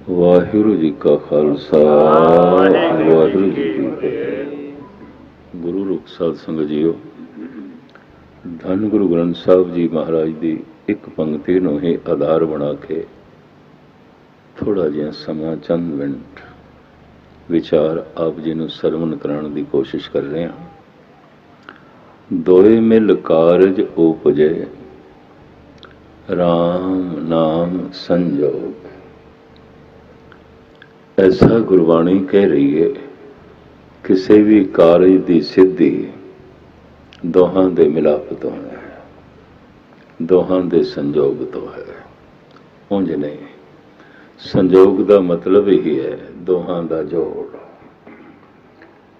ਵਾਹਿਗੁਰੂ ਜੀ ਕਾ ਖਾਲਸਾ ਵਾਹਿਗੁਰੂ ਜੀ ਕੀ ਫਤਿਹ। ਗੁਰੂ ਰੂਪ ਸਾਧ ਸੰਗਤ ਜੀਓ, ਧੰਨ ਗੁਰੂ ਗ੍ਰੰਥ ਸਾਹਿਬ ਜੀ ਮਹਾਰਾਜ ਦੀ ਇੱਕ ਪੰਕਤੀ ਨੂੰ ਹੀ ਆਧਾਰ ਬਣਾ ਕੇ ਥੋੜਾ ਜਿਹਾ ਸਮਾਂ, ਚੰਦ ਮਿੰਟ ਵਿਚਾਰ ਆਪ ਜੀ ਨੂੰ ਸਰਵਣ ਕਰਾਉਣ ਦੀ ਕੋਸ਼ਿਸ਼ ਕਰ ਰਹੇ ਹਾਂ। ਦੋਏ ਮਿਲ ਕਾਰਜ ਉਪਜੇ, ਰਾਮ ਨਾਮ ਸੰਜੋਗ। ऐसा गुरबाणी कह रही है, किसी भी कारज की सिद्धि दोहां दे मिलाप तो है, दोहां दे संजोग तो है। उंज नहीं, संजोग का मतलब ही है दोहां का जोड़,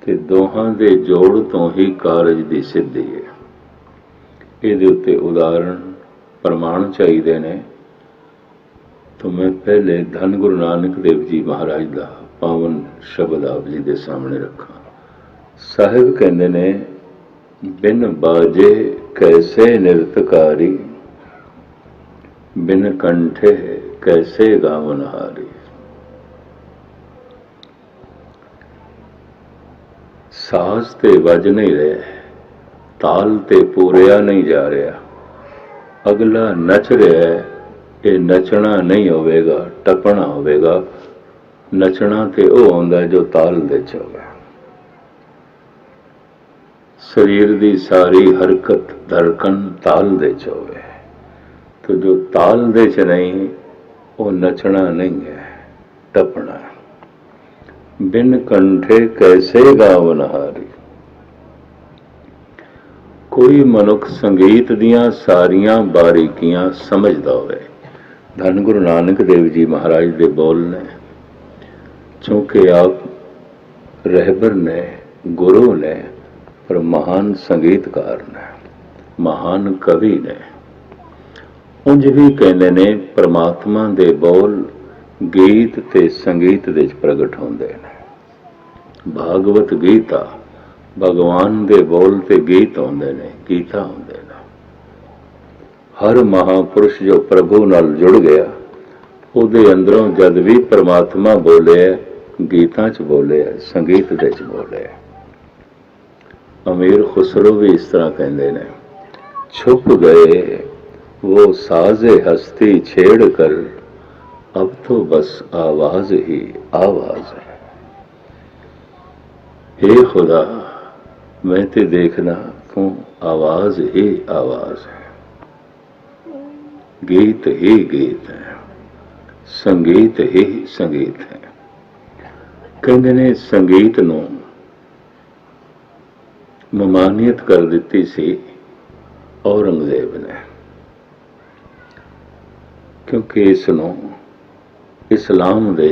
ते दोहां दे जोड़ तो ही कारज की सिद्धि है। इहदे उत्ते उदाहरण प्रमाण चाहिए ने, तो मैं पहले धन गुरु नानक देव जी महाराज का पावन शब्द आप जी के सामने रखा। साहिब कहते ने, बिन बाजे कैसे नृतकारी, बिन कंठे कैसे गावनहारी। साज ते वज नहीं रहे, ताल ते पूरिया नहीं जा रहा, अगला नच रहा है, ये नचना नहीं होवेगा, टपना होवेगा। नचना ते वो आउंदा जो ताल दे च होवे। शरीर दी सारी हरकत धड़कन ताल दे च होवे, तो जो ताल दे च नहीं वो नचना नहीं है, टपना है। बिन कंठे कैसे गावनहारी। कोई मनुख संगीत दियां सारियां बारीकियां समझदा होवे। धन गुरु नानक देव जी महाराज दे बोल ने, चूंकि आप रहबर ने, गुरु ने, पर महान संगीतकार ने, महान कवि ने। उंज भी कहने ने, परमात्मा दे बोल गीत ते संगीत दे प्रगट होंदे ने। भागवत गीता, भगवान दे बोल ते गीत होंदे ने, गीता होंदे ने। हर महापुरुष जो प्रभु नाल जुड़ गया, उहदे अंदरों जद भी परमात्मा बोले, गीतां च बोले, संगीत दे च बोले। अमीर खुसरो भी इस तरह कहते ने, छुप गए वो साजे हस्ती छेड़ कर, अब तो बस आवाज ही आवाज है। हे खुदा, मैं ते देखना तू आवाज ही आवाज है। गीत ही गीत है, संगीत ही संगीत है। कहते ने, संगीत नूं ममानियत कर दिती सी औरंगजेब ने, क्योंकि इसनूं इस्लाम दे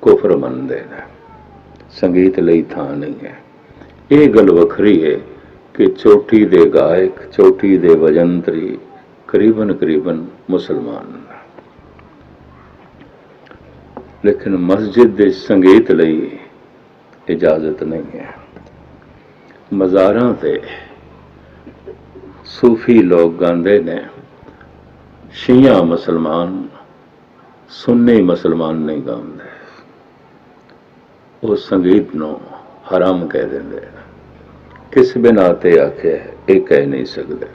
कुफर मनदे ने, संगीत लई थां नहीं है। ये गल वखरी है कि चोटी दे गायक, चोटी दे वजंत्री करीबन मुसलमान, लेकिन मस्जिद दे संगीत लई इजाजत नहीं है। मज़ारां ते सूफी लोग गांदे ने, शिया मुसलमान, सुन्नी मुसलमान नहीं गांदे। वो संगीत नूं हराम कह देंदे। किस बिना ते आखे ये कह नहीं सकते।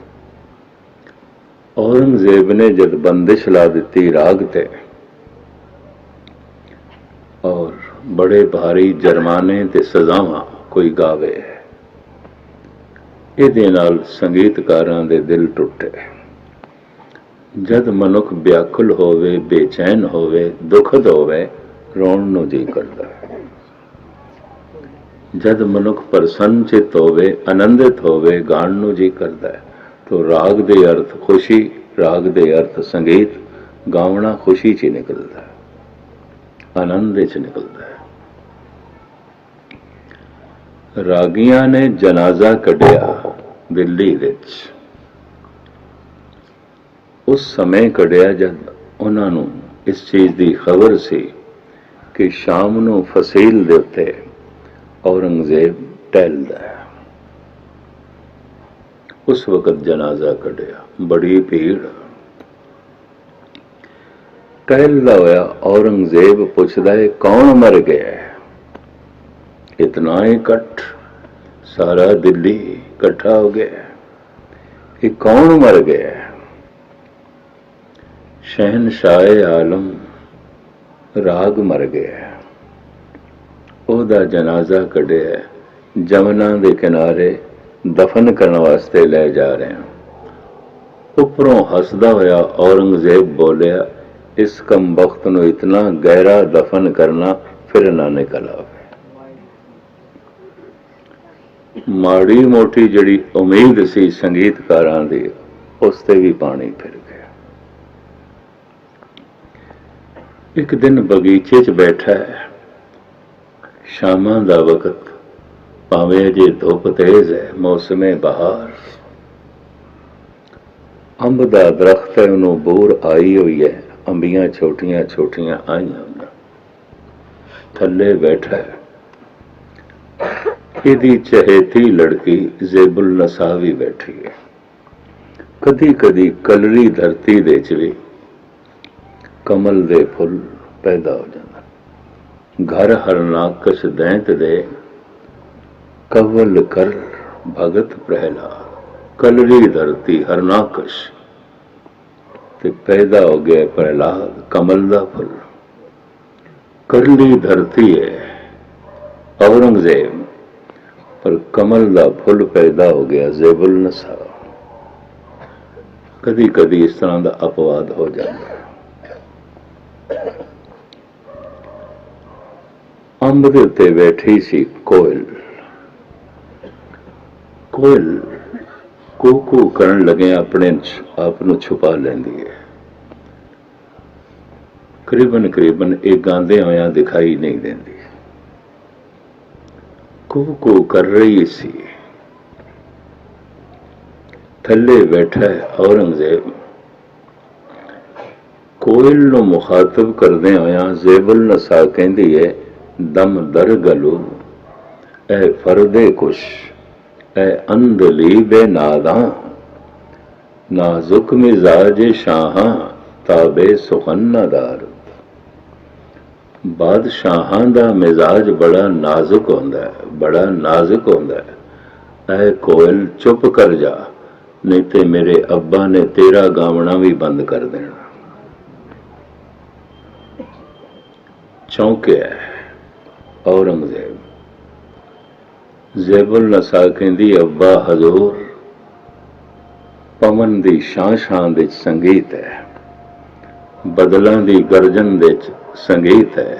औरंगजेब ने जब बंदिश ला दी राग ते, और बड़े भारी जरमाने ते सजावां कोई गावे, इहदे नाल संगीतकारां दे दिल टुटे। जद मनुख व्याकुल होवे, बेचैन होवे, दुखद होवे, रोण नूं जी करदा है। जद मनुख प्रसन्न चित होवे, आनंदित होवे, गाण नूं जी करदा है। तो राग दे अर्थ खुशी, राग दे अर्थ संगीत, गावना खुशी च निकलता है, आनंद च निकलता है। रागियां ने जनाजा कढ़िया दिल्ली विच, उस समय कढ़िया जब उन्होंने इस चीज़ की खबर सी कि शाम नूं फसील दे उत्ते औरंगजेब टहलदा है। उस वक्त जनाजा कढ़िया, बड़ी भीड़। टहलदा होया औरंगजेब पुछदा है कौन मर गया है? इतना इकट्ठ, सारा दिल्ली इकट्ठा हो गया, ये कौन मर गया है? शहनशाह आलम राग मर गया है, ਉਹਦਾ ਜਨਾਜ਼ਾ ਕੱਢਿਆ, ਜਮਨਾ ਦੇ ਕਿਨਾਰੇ ਦਫਨ ਕਰਨ ਵਾਸਤੇ ਲੈ ਜਾ ਰਹੇ ਹਾਂ। ਉੱਪਰੋਂ ਹੱਸਦਾ ਹੋਇਆ ਔਰੰਗਜ਼ੇਬ ਬੋਲਿਆ, ਇਸ ਕਮਬਖਤ ਨੂੰ ਇਤਨਾ ਗਹਿਰਾ ਦਫਨ ਕਰਨਾ ਫਿਰ ਨਾ ਨਿਕਲ ਆਵੇ। ਮਾੜੀ ਮੋਟੀ ਜਿਹੜੀ ਉਮੀਦ ਸੀ ਸੰਗੀਤਕਾਰਾਂ ਦੀ, ਉਸ ਤੇ ਵੀ ਪਾਣੀ ਫਿਰ ਗਿਆ। ਇੱਕ ਦਿਨ ਬਗੀਚੇ 'ਚ ਬੈਠਾ ਹੈ, ਸ਼ਾਮਾਂ ਦਾ ਵਕਤ, ਭਾਵੇਂ ਅਜੇ ਧੁੱਪ ਤੇਜ਼ ਹੈ, ਮੌਸਮੇ ਬਹਾਰ, ਅੰਬ ਦਾ ਦਰਖਤ ਹੈ, ਉਹਨੂੰ ਬੂਰ ਆਈ ਹੋਈ ਹੈ, ਅੰਬੀਆਂ ਛੋਟੀਆਂ ਛੋਟੀਆਂ ਆਈਆਂ ਹਨ, ਥੱਲੇ ਬੈਠਾ ਹੈ। ਇਹਦੀ ਚਹੇਤੀ ਲੜਕੀ ਜ਼ੇਬੁਲ ਨਸਾ ਵੀ ਬੈਠੀ ਹੈ। ਕਦੀ ਕਦੀ ਕਲਰੀ ਧਰਤੀ ਦੇ 'ਚ ਵੀ ਕਮਲ ਦੇ ਫੁੱਲ ਪੈਦਾ ਹੋ ਜਾਂਦੇ। घर हरनाकश दैंत दे कवल कर भगत प्रहलाद, कलरी धरती हरनाकश ते पैदा हो गया प्रहलाद, कमल दा फुल। करली धरती है औरंगजेब, पर कमल दा फुल पैदा हो गया ज़ेबुल नसा। कदी कदी इस तरह का अपवाद हो जाता है। अंब दे उत्ते बैठी सी कोयल। कोयल कू कू करन लगे अपने आप नूं छुपा लैंदी है। करीबन करीबन एक गांदे होया दिखाई नहीं देंदी। कू कू कर रही सी। थल्ले बैठा है औरंगजेब। कोयल नूं मुखातब करदे होया ज़ेबुल नसा कहंदी है, दम दर गलू ए फरदे कुश ए अंदली बेनादा, नाजुक मिजाज शाहां ताबे सुखन्नादार। बादशाहां दा मिजाज बड़ा नाजुक होंदा है, बड़ा नाजुक होंदा है। ए कोयल चुप कर जा, नहीं ते मेरे अब्बा ने तेरा गावना भी बंद कर देना। चौंकिया है औरंगजेब। ज़ेबुल नसा कहंदी, अब्बा हजूर, पवन दी शां शां दे संगीत है, बदलां दी गर्जन दे संगीत है,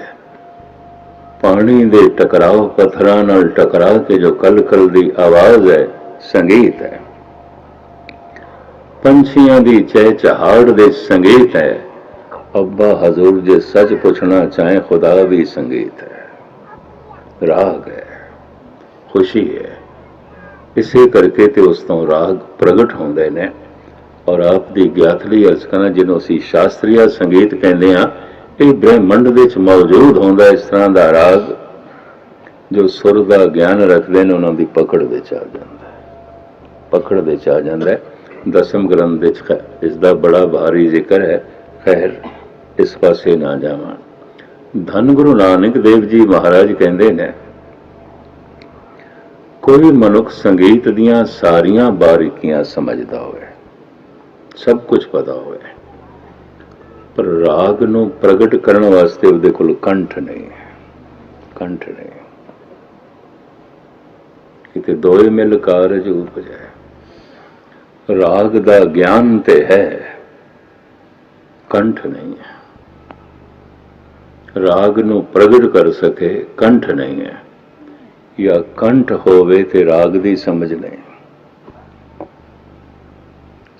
पानी दे टकराव पत्थरां नाल टकरा के जो कल कल दी आवाज है संगीत है, पंछियां दी चहचहाड़ दे संगीत है। अब्बा हजूर जे सच पुछना चाहे खुदा भी संगीत है, राग है, खुशी है। इसे करके ते उस तो राग प्रगट होंदे ने। और आप दी ग्याथली अर्ज करना जिन्हों असीं शास्त्रीय संगीत कहते हैं, ये ब्रह्मंड दे विच मौजूद होंदा इस तरह का राग जो सुर का ज्ञान रखते हैं, उन्हों की पकड़ विच आ जाता है, पकड़ विच आ जाता है। दसम ग्रंथ विच इसका बड़ा भारी जिक्र है, खैर इस पासे ना जावां। धन गुरु नानक देव जी महाराज कहते हैं, कोई मनुख संगीत दियां सारियां बारीकियां समझदा होवे, सब कुछ पता होवे, पर राग नूं प्रगट करने वास्ते उहदे कोल कंठ नहीं है, कंठ नहीं। किते दोए मिल कारज उपजै। राग दा ज्ञान ते है, कंठ नहीं है। राग नूं प्रगट कर सके कंठ नहीं है, या कंठ होवे ते राग दी समझ नहीं,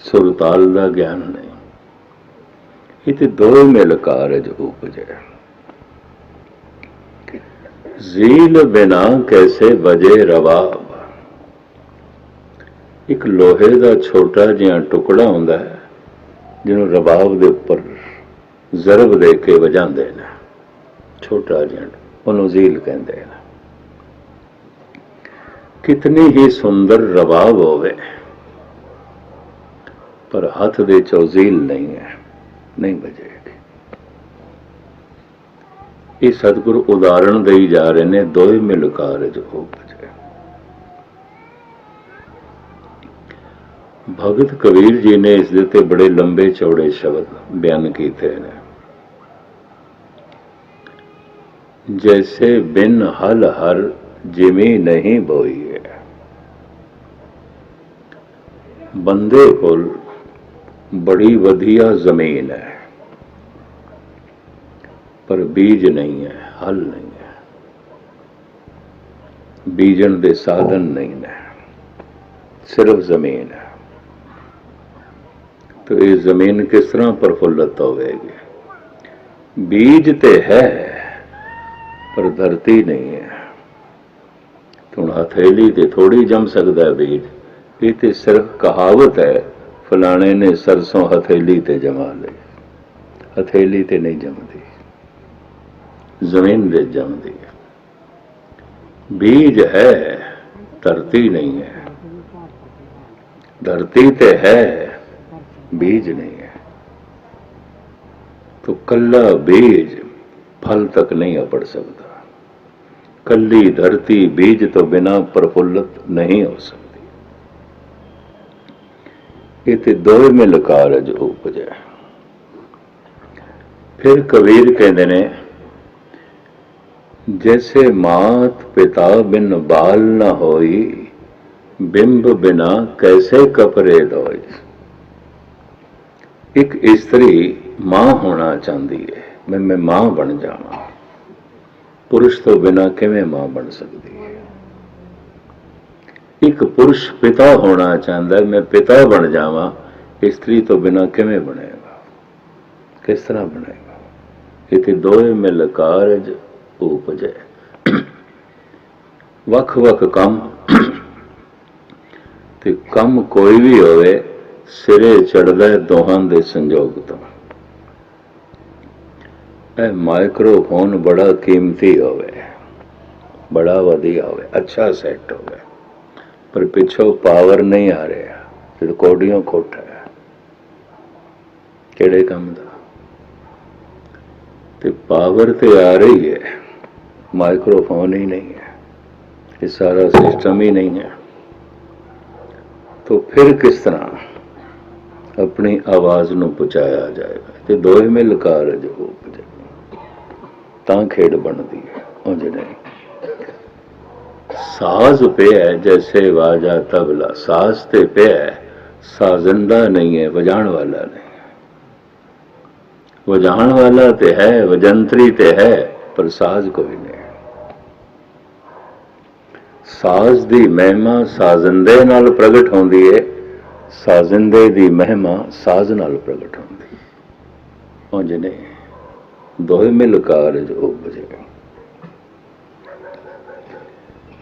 सुरताल दा ज्ञान नहीं। इते दो मिल कारज उपजै। झील बिना कैसे बजे रबाब। एक लोहे का छोटा जिहा टुकड़ा हुंदा है जिन्हों रबाब दे उपर जरब दे के वजांदे ने, छोटा जिहा, उन्होंने झील कहते हैं। कितनी ही सुंदर रबाब होवे, पर हाथ दे चो झील नहीं है, नहीं बजेगी। ਇਹ ਸਤਿਗੁਰੂ ਉਦਾਹਰਣ ਦੇਈ ਜਾ ਰਹੇ ਨੇ, ਦੋਏ ਮਿਲ ਕਾਰਜ ਉਪਜੈ। ਭਗਤ ਕਬੀਰ ਜੀ ਨੇ ਇਸ ਦੇ ਉੱਤੇ ਬੜੇ ਲੰਬੇ ਚੌੜੇ ਸ਼ਬਦ ਬਿਆਨ ਕੀਤੇ ਨੇ। ਜੈਸੇ ਬਿਨ ਹਲ ਹਰ ਜਿਵੇਂ ਨਹੀਂ ਬੋਈ ਹੈ। ਬੰਦੇ ਕੋਲ ਬੜੀ ਵਧੀਆ ਜ਼ਮੀਨ ਹੈ, ਪਰ ਬੀਜ ਨਹੀਂ ਹੈ, ਹਲ ਨਹੀਂ ਹੈ, ਬੀਜਣ ਦੇ ਸਾਧਨ ਨਹੀਂ ਨੇ, ਸਿਰਫ ਜ਼ਮੀਨ ਹੈ। तो ये जमीन किस तरह प्रफुल्लित होगी? बीज ते है पर धरती नहीं है। तो हथेली ते थोड़ी जम सकता है बीज, ये तो सिर्फ कहावत है, फलाने ने सरसों हथेली ते जमा ली। हथेली ते नहीं जमती, जमीन दे जमती है। बीज है, धरती नहीं है। धरती ते है, बीज नहीं है। तो कल्ला बीज फल तक नहीं अपड़ सकता। कल्ली धरती बीज तो बिना प्रफुल्लित नहीं हो सकती। ये तो दो मिल कारज उपजै। फिर कबीर कहते ने, जैसे मात पिता बिन बाल न होई, बिंब बिना कैसे कपरे धोई। एक स्त्री मां होना चाहती है, मैं मां बन जावां। पुरुष तो बिना किवें मां बन सकती है। एक पुरुष पिता होना चाहता है, मैं पिता बन जावां। स्त्री तो बिना किवें बनेगा, किस तरह बनेगा? इत्थे दोए मिल कारज उपजै। वख वख कम ते कम कोई भी होवे, सिरे चढ़दा दोहां दे संजोग तो। माइक्रोफोन बड़ा कीमती होवे, बड़ा वधिया होवे, अच्छा सैट होवे, पर पिछों पावर नहीं आ रहा, रिकॉर्डिंग खोटा है, किहड़े काम दा? ते पावर ते आ रही है, माइक्रोफोन ही नहीं है, ये सारा सिस्टम ही नहीं है। तो फिर किस तरह अपनी आवाज नूं पहुंचाया जाएगा? ते दोए मिल कारज उपजै, तां खेड बनती है, उंज नहीं। साज पे है जैसे वाजा तबला, साज ते पे है, साजिंदा नहीं है, वजाण वाला नहीं है। वजाण वाला ते है, वजंत्री ते है, पर साज कोई नहीं। साज दी महिमा साजिंदे नाल प्रगट होंदी है, साजिंदे दी महिमा साज नाल प्रगट होंदी, उंज नहीं। दोए मिल कारज उपजै।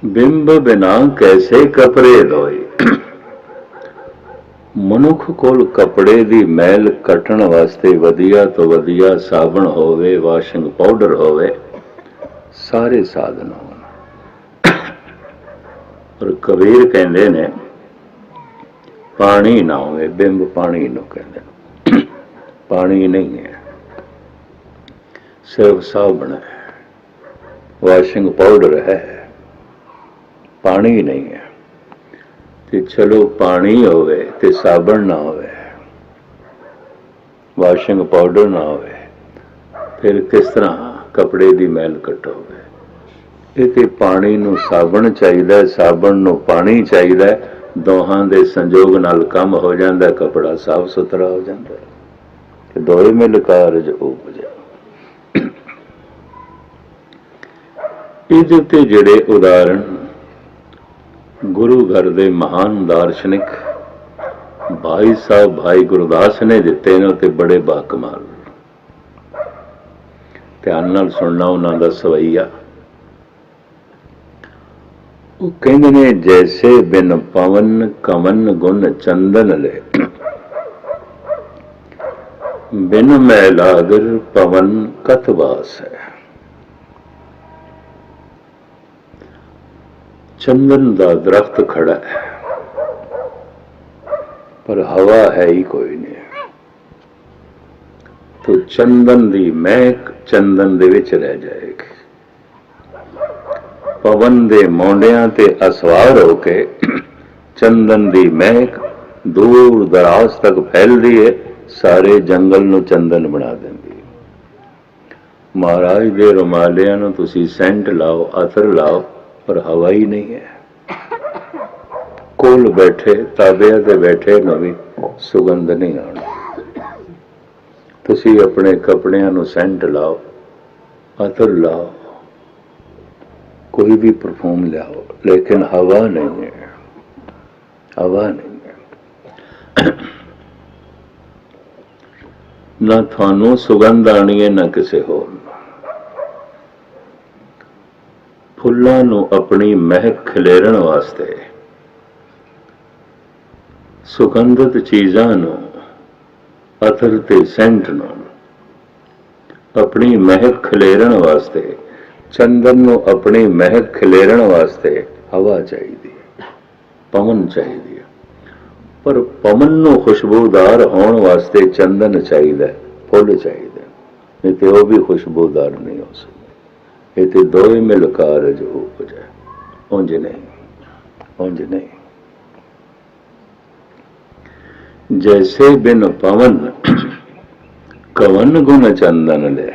बिंब बिना कैसे कपड़े धोए। मनुख कोल कपड़े दी मैल कटण वास्ते वधिया तो वधिया साबण होवे, वाशिंग पाउडर होवे, सारे साधन होण। पर कबीर कहंदे ने, पानी ना होवे, बिंब पानी नूं कहंदे, पानी नहीं है, सिर्फ साबण है, वाशिंग पाउडर है, पानी नहीं है। ते चलो पानी होवे ते साबण ना होवे, वाशिंग पाउडर ना होवे, फिर किस तरह कपड़े दी मैल कटोगे? ये ते पानी नूं साबण चाहिदा, साबण नूं पानी चाहिदा, दोहां दे संजोग नाल काम हो जांदा, कपड़ा साफ सुथरा हो जांदा। ते दोए मिल कारज उपजै। ਇਹਦੇ ਤੇ ਜਿਹੜੇ ਉਦਾਹਰਣ ਗੁਰੂ ਘਰ ਦੇ ਮਹਾਨ ਦਾਰਸ਼ਨਿਕ ਭਾਈ ਸਾਹਿਬ ਭਾਈ ਗੁਰਦਾਸ ਨੇ ਦਿੱਤੇ ਨੇ, ਤੇ ਬੜੇ ਬਾਕਮਾਲ। ਧਿਆਨ ਨਾਲ ਸੁਣਨਾ ਉਹਨਾਂ ਦਾ ਸਵਈਆ। ਉਹ ਕਹਿੰਦੇ ਨੇ, ਜੈਸੇ ਬਿਨ ਪਵਨ ਕਮਨ ਗੁਣ ਚੰਦਨ ਲੈ, ਬਿਨ ਮੈਲਾਗਰ ਪਵਨ ਕਤ ਵਾਸ ਹੈ। चंदन का दरख्त खड़ा है, पर हवा है ही कोई नहीं। तो चंदन दी महक ਚੰਦਨ ਦੇ ਵਿੱਚ ਰਹਿ ਜਾਏਗੀ। ਪਵਨ ਦੇ ਮੋਢਿਆਂ ਤੇ ਅਸਵਾਰ ਹੋ ਕੇ ਚੰਦਨ ਦੀ ਮਹਿਕ ਦੂਰ ਦਰਾਜ਼ ਤੱਕ ਫੈਲਦੀ ਹੈ, ਸਾਰੇ ਜੰਗਲ ਨੂੰ ਚੰਦਨ ਬਣਾ ਦਿੰਦੀ ਹੈ। ਮਹਾਰਾਜ ਦੇ ਰੁਮਾਲਿਆਂ ਨੂੰ ਤੁਸੀਂ ਸੈਂਟ ਲਾਓ, ਅਤਰ ਲਾਓ, ਪਰ ਹਵਾ ਹੀ ਨਹੀਂ ਹੈ। ਕੋਲ ਬੈਠੇ ਤਾਬਿਆਂ ਤੇ ਬੈਠੇ ਨੂੰ ਵੀ ਸੁਗੰਧ ਨਹੀਂ ਆਉਣੀ। ਤੁਸੀਂ ਆਪਣੇ ਕੱਪੜਿਆਂ ਨੂੰ ਸੈਂਟ ਲਾਓ, ਅਤਰ ਲਾਓ, ਕੋਈ ਵੀ ਪਰਫਿਊਮ ਲਿਆਓ, ਲੇਕਿਨ ਹਵਾ ਨਹੀਂ ਹੈ, ਹਵਾ ਨਹੀਂ ਹੈ। ਨਾ ਤੁਹਾਨੂੰ ਸੁਗੰਧ ਆਣੀ ਹੈ, ਨਾ ਕਿਸੇ ਹੋਰ ਨੂੰ। ਫੁੱਲਾਂ ਨੂੰ ਆਪਣੀ ਮਹਿਕ ਖਿਲੇਰਨ ਵਾਸਤੇ, ਸੁਗੰਧਿਤ ਚੀਜ਼ਾਂ ਨੂੰ, ਅਤਰ ਤੇ ਸੈਂਟ ਨੂੰ ਆਪਣੀ ਮਹਿਕ ਖਿਲੇਰਨ ਵਾਸਤੇ, ਚੰਦਨ ਨੂੰ ਆਪਣੀ ਮਹਿਕ ਖਿਲੇਰਨ ਵਾਸਤੇ ਹਵਾ ਚਾਹੀਦੀ ਹੈ, ਪਵਨ ਚਾਹੀਦੀ ਹੈ। ਪਰ ਪਵਨ ਨੂੰ ਖੁਸ਼ਬੂਦਾਰ ਹੋਣ ਵਾਸਤੇ ਚੰਦਨ ਚਾਹੀਦਾ, ਫੁੱਲ ਚਾਹੀਦਾ, ਨਹੀਂ ਤੇ ਉਹ ਵੀ ਖੁਸ਼ਬੂਦਾਰ ਨਹੀਂ ਹੋ ਸਕਦਾ। ਇਹ ਤੇ ਦੋਵੇਂ ਮਿਲ ਕਾਰਜ ਉਪਜੈ, ਉਂਝ ਨਹੀਂ, ਉਂਝ ਨਹੀਂ। जैसे बिन पवन कवन गुण चंदन ले,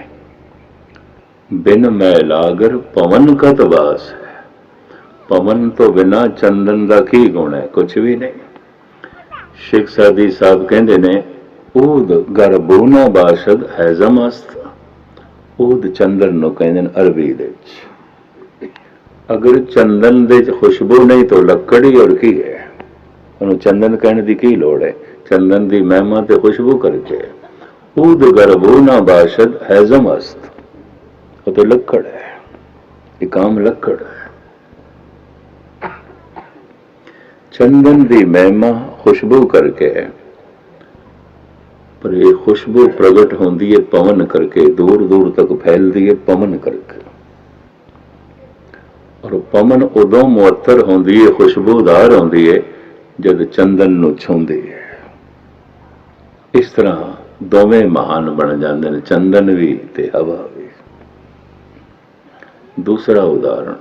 बिन मैलागर पवन कत वास है। पवन तो बिना चंदन का की गुण है, कुछ भी नहीं। शेख सादी साहब कहते ने, ऊद गरबू न बाशद हैजम अस्त। ऊद चंदन नु कहते ने अरबी दे विच। अगर चंदन दे खुशबू नहीं तो लकड़ी और की है, उन्होंने चंदन कहने की की लोड़ है। चंदन की महिमा ते खुशबू करके ऊद गरबू ना बाशद हैजम अस्त, वो तो लक्कड़ है, ये काम लक्कड़ है। चंदन की महिमा खुशबू करके, पर ये खुशबू प्रगट होती है पवन करके, दूर दूर तक फैलती है पवन करके। और पवन उदों मुअत्तर होती है, खुशबूदार होती है, जब चंदन नूं छूंदी है। इस तरह दोवें महान बन जाते हैं, चंदन भी ते हवा भी। दूसरा उदाहरण,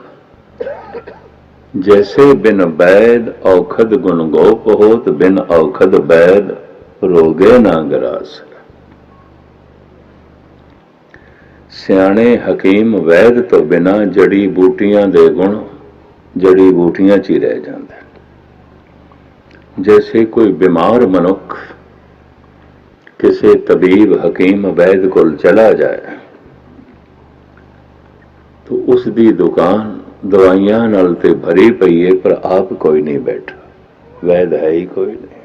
जैसे बिन बैद औखद गुण गोप होत, बिन औखद बैद रोगे ना ग्रास। सियाणे हकीम वैद तो बिना जड़ी बूटियां दे गुण जड़ी बूटियां च ही रह जाते। जैसे कोई बीमार मनुख किसी तबीब हकीम वैद को चला जाए तो उसकी दुकान दवाइयां नाल ते भरी पई है, पर आप कोई नहीं बैठा, वैद है ही कोई नहीं।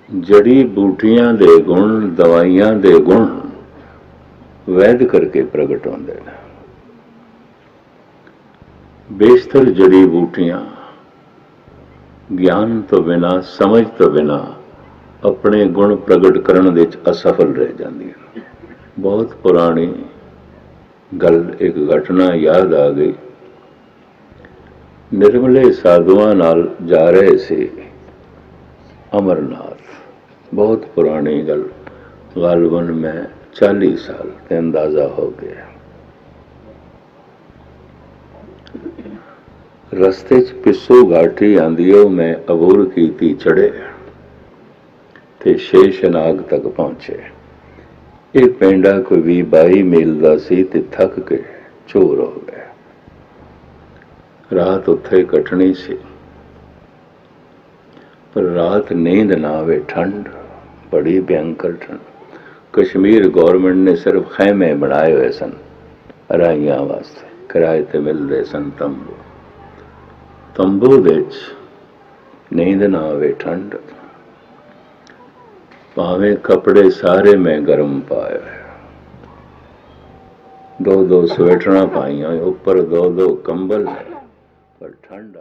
जड़ी बूटियां दे गुण, दवाइयां दे गुण वैद करके प्रगट होंदे ने। बेशतर जड़ी बूटियां ज्ञान तो बिना, समझ तो बिना अपने गुण प्रगट करने दे असफल रह जांदियां। बहुत पुरानी गल, एक घटना याद आ गई। निर्मले साधुआं नाल जा रहे थे अमरनाथ, बहुत पुरानी गल, गालबन में 40 साल के अंदाजा हो गया। रस्ते च पिछों घाटी आंदी है, मैं अबूर कीती चढ़े ते शेषनाग तक पहुंचे। ये पेंडा कोई 20-22 मील का सी ते थक के चूर हो गया। रात उत्थे कटनी सी, पर रात नींद ना आवे, ठंड बड़ी भयंकर ठंड। कश्मीर गौरमेंट ने सिर्फ खैमे बनाए हुए सन अराइयां वास्ते, किराए ते मिलते सन तंबू। तंबू विच नींद ना आवे, ठंड, भावें कपड़े सारे मैं गर्म पाए, 2-2 स्वेटरां पाइयां, ऊपर 2-2 कंबल है, पर ठंड आ